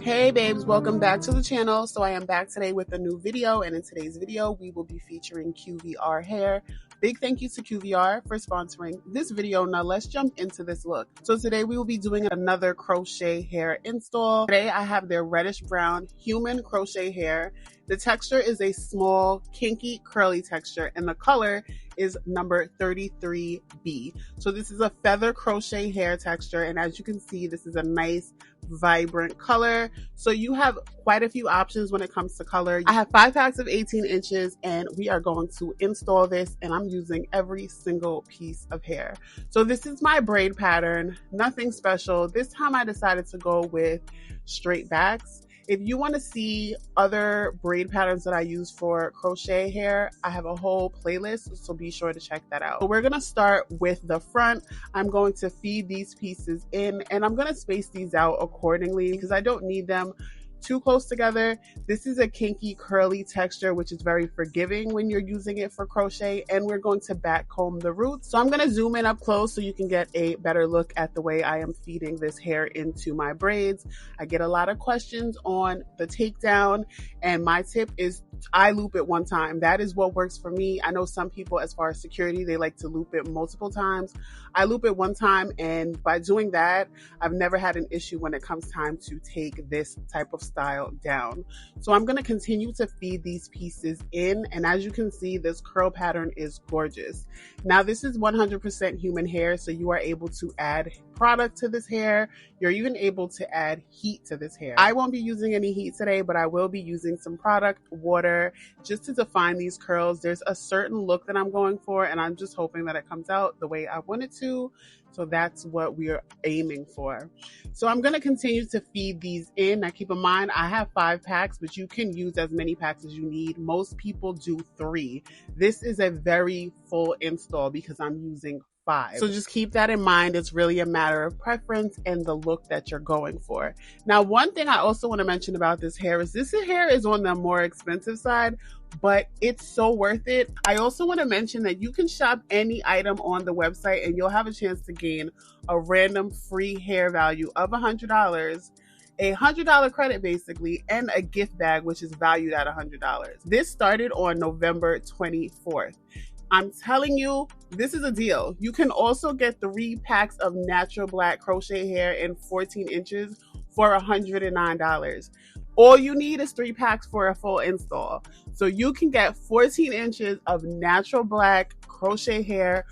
Hey babes, welcome back to the channel. So I am back today with a new video, and in today's video we will be featuring QVR Hair. Big thank you to QVR for sponsoring this video. Now let's jump into this look. So today we will be doing another crochet hair install. Today I have their reddish brown human crochet hair. The texture is a small kinky curly texture and the color is number 33B. So this is a feather crochet hair texture, and as you can see, this is a nice vibrant color. So you have quite a few options when it comes to color. I have 5 packs of 18 inches and we are going to install this, and I'm using every single piece of hair. So this is my braid pattern, nothing special. This time I decided to go with straight backs. If you want to see other braid patterns that I use for crochet hair, I have a whole playlist, so be sure to check that out. So we're going to start with the front. I'm going to feed these pieces in, and I'm going to space these out accordingly because I don't need them too close together. This is a kinky curly texture, which is very forgiving when you're using it for crochet, and we're going to back comb the roots. So I'm going to zoom in up close so you can get a better look at the way I am feeding this hair into my braids. I get a lot of questions on the takedown, and my tip is I loop it one time. That is what works for me. I know some people, as far as security, they like to loop it multiple times. I loop it one time, and by doing that, I've never had an issue when it comes time to take this type of style down. So I'm going to continue to feed these pieces in, and as you can see, this curl pattern is gorgeous. Now this is 100% human hair, so you are able to add product to this hair. You're even able to add heat to this hair. I won't be using any heat today, but I will be using some product, water, just to define these curls. There's a certain look that I'm going for, and I'm just hoping that it comes out the way I want it to. So that's what we are aiming for. So I'm going to continue to feed these in. Now keep in mind, I have 5 packs, but you can use as many packs as you need. Most people do 3. This is a very full install because I'm using 5. So just keep that in mind. It's really a matter of preference and the look that you're going for. Now, one thing I also want to mention about this hair is on the more expensive side, but it's so worth it. I also want to mention that you can shop any item on the website and you'll have a chance to gain a random free hair value of $100. A $100 credit basically, and a gift bag which is valued at $100. This started on November 24th. I'm telling you, this is a deal. You can also get 3 packs of natural black crochet hair in 14 inches for $109. All you need is 3 packs for a full install. So you can get 14 inches of natural black crochet hair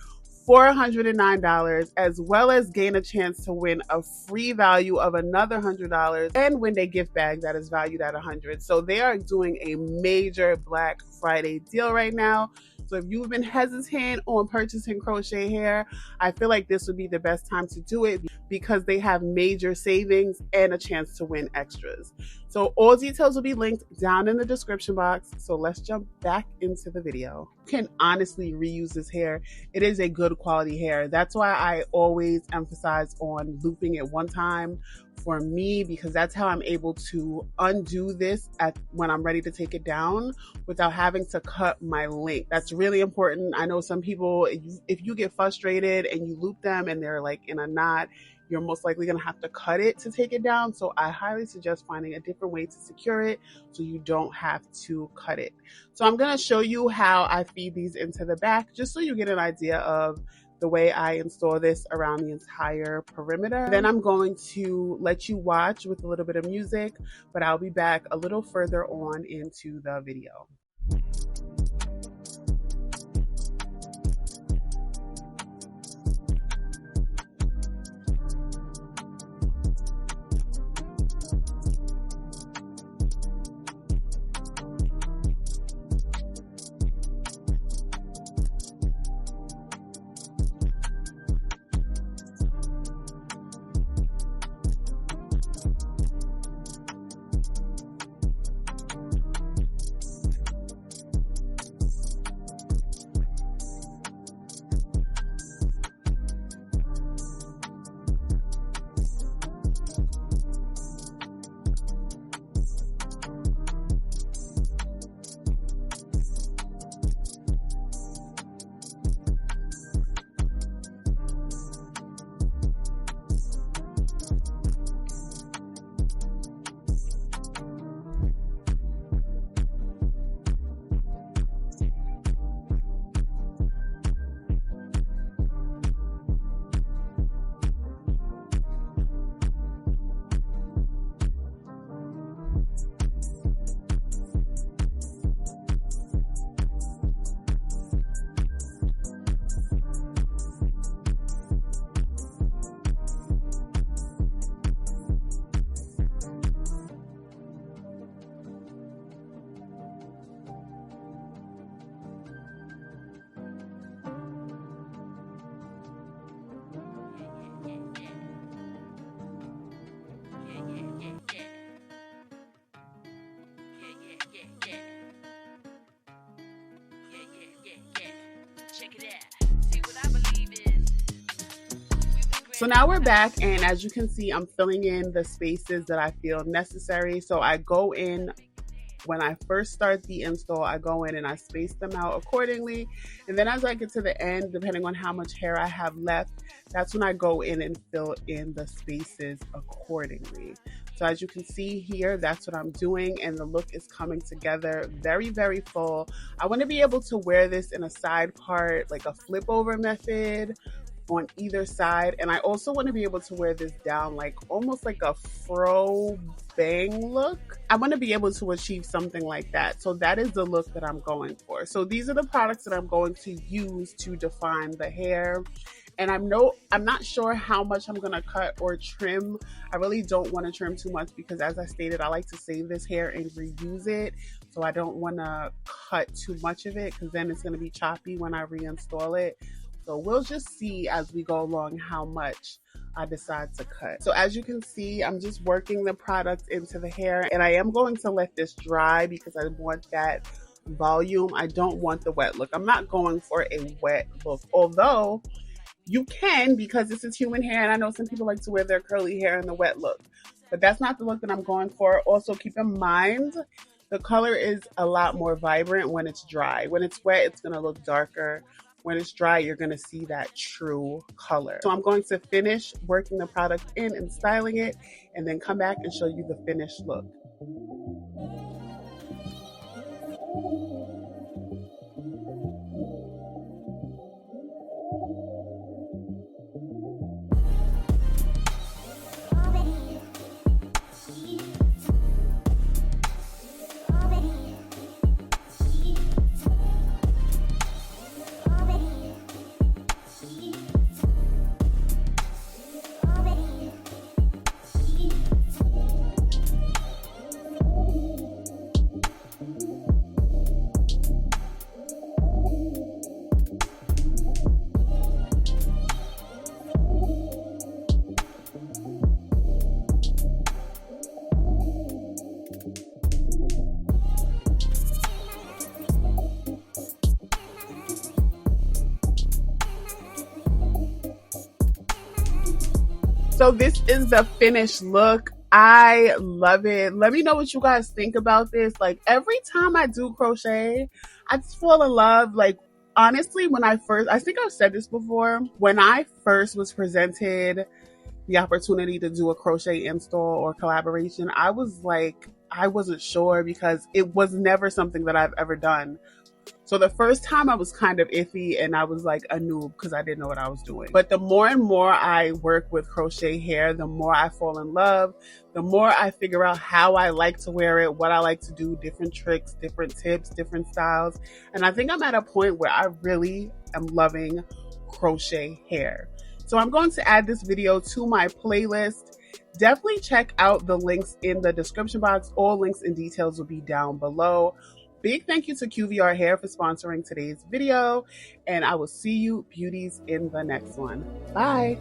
for $109, as well as gain a chance to win a free value of another $100 and win a gift bag that is valued at $100. So they are doing a major Black Friday deal right now. So if you've been hesitant on purchasing crochet hair, I feel like this would be the best time to do it because they have major savings and a chance to win extras. So all details will be linked down in the description box. So let's jump back into the video. You can honestly reuse this hair. It is a good quality hair. That's why I always emphasize on looping it one time for me, because that's how I'm able to undo this when I'm ready to take it down without having to cut my length. That's really important. I know some people, if you get frustrated and you loop them and they're like in a knot, you're most likely going to have to cut it to take it down. So I highly suggest finding a different way to secure it so you don't have to cut it. So I'm going to show you how I feed these into the back, just so you get an idea of the way I install this around the entire perimeter. Then I'm going to let you watch with a little bit of music, but I'll be back a little further on into the video. So now we're back, and as you can see, I'm filling in the spaces that I feel necessary. So I go in, when I first start the install, I go in and I space them out accordingly. And then as I get to the end, depending on how much hair I have left, that's when I go in and fill in the spaces accordingly. So as you can see here, that's what I'm doing, and the look is coming together very, very full. I want to be able to wear this in a side part, like a flip over method on either side, and I also want to be able to wear this down like almost like a fro bang look. I want to be able to achieve something like that. So that is the look that I'm going for. So these are the products that I'm going to use to define the hair. And I'm not sure how much I'm gonna cut or trim. I really don't want to trim too much because, as I stated, I like to save this hair and reuse it. So I don't want to cut too much of it because then it's gonna be choppy when I reinstall it. So we'll just see as we go along how much I decide to cut. So as you can see, I'm just working the product into the hair, and I am going to let this dry because I want that volume. I don't want the wet look. I'm not going for a wet look, although you can, because this is human hair, and I know some people like to wear their curly hair in the wet look, but that's not the look that I'm going for. Also, keep in mind, the color is a lot more vibrant when it's dry. When it's wet, it's gonna look darker. When it's dry, you're gonna see that true color. So I'm going to finish working the product in and styling it, and then come back and show you the finished look. So this is the finished look. I love it. Let me know what you guys think about this. Like, every time I do crochet, I just fall in love. Like, honestly, I think I've said this before, when I first was presented the opportunity to do a crochet install or collaboration, I was like, I wasn't sure because it was never something that I've ever done. So the first time I was kind of iffy and I was like a noob because I didn't know what I was doing. But the more and more I work with crochet hair, the more I fall in love, the more I figure out how I like to wear it, what I like to do, different tricks, different tips, different styles. And I think I'm at a point where I really am loving crochet hair. So I'm going to add this video to my playlist. Definitely check out the links in the description box. All links and details will be down below. Big thank you to QVR Hair for sponsoring today's video, and I will see you beauties in the next one. Bye.